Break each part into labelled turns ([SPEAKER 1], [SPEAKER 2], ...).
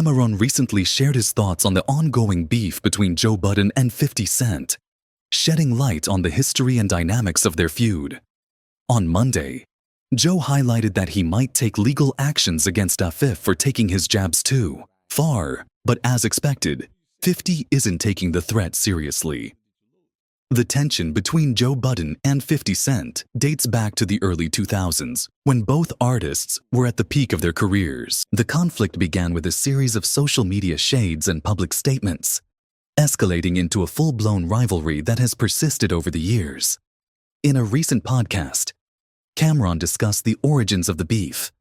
[SPEAKER 1] Cam'ron recently shared his thoughts on the ongoing beef between Joe Budden and 50 Cent, shedding light on the history and dynamics of their feud. On Monday, Joe highlighted that he might take legal actions against 50 for taking his jabs too far, but as expected, 50 isn't taking the threat seriously. The tension between Joe Budden and 50 Cent dates back to the early 2000s, when both artists were at the peak of their careers. The conflict began with a series of social media shades and public statements, escalating into a full-blown rivalry that has persisted over the years. In a recent podcast, Cam'ron discussed the origins of the beef,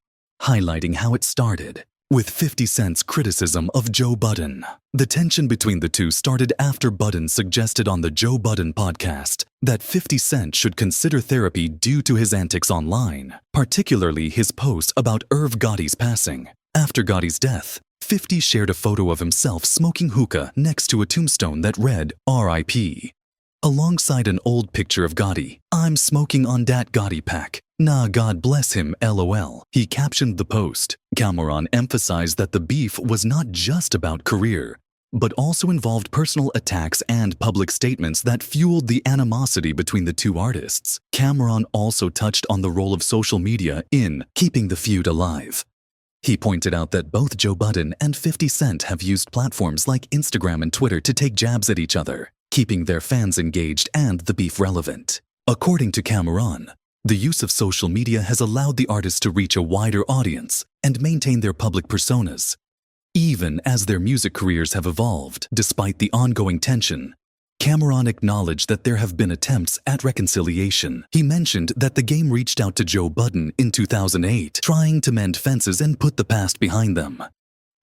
[SPEAKER 1] highlighting how it started with 50 Cent's criticism of Joe Budden. The tension between the two started after Budden suggested on the Joe Budden Podcast that 50 Cent should consider therapy due to his antics online, particularly his post about Irv Gotti's passing. After Gotti's death, 50 shared a photo of himself smoking hookah next to a tombstone that read R.I.P. alongside an old picture of Gotti. "I'm smoking on dat Gotti pack. Nah, God bless him, LOL." He captioned the post. Cam'ron emphasized that the beef was not just about career, but also involved personal attacks and public statements that fueled the animosity between the two artists. Cam'ron also touched on the role of social media in keeping the feud alive. He pointed out that both Joe Budden and 50 Cent have used platforms like Instagram and Twitter to take jabs at each other, keeping their fans engaged and the beef relevant. According to Cam'ron, the use of social media has allowed the artists to reach a wider audience and maintain their public personas, even as their music careers have evolved. Despite the ongoing tension, Cam'ron acknowledged that there have been attempts at reconciliation. He mentioned that the game reached out to Joe Budden in 2008, trying to mend fences and put the past behind them.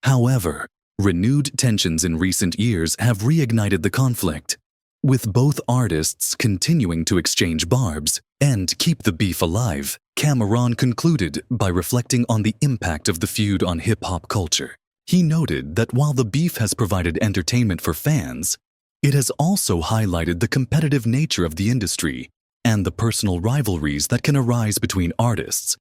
[SPEAKER 1] However, renewed tensions in recent years have reignited the conflict, with both artists continuing to exchange barbs and keep the beef alive. Cam'ron concluded by reflecting on the impact of the feud on hip-hop culture. He noted that while the beef has provided entertainment for fans, it has also highlighted the competitive nature of the industry and the personal rivalries that can arise between artists.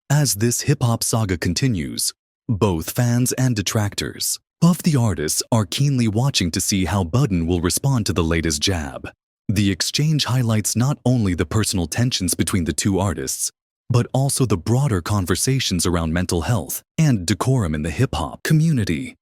[SPEAKER 1] As this hip-hop saga continues, both fans and detractors of the artists are keenly watching to see how Budden will respond to the latest jab. The exchange highlights not only the personal tensions between the two artists, but also the broader conversations around mental health and decorum in the hip-hop community.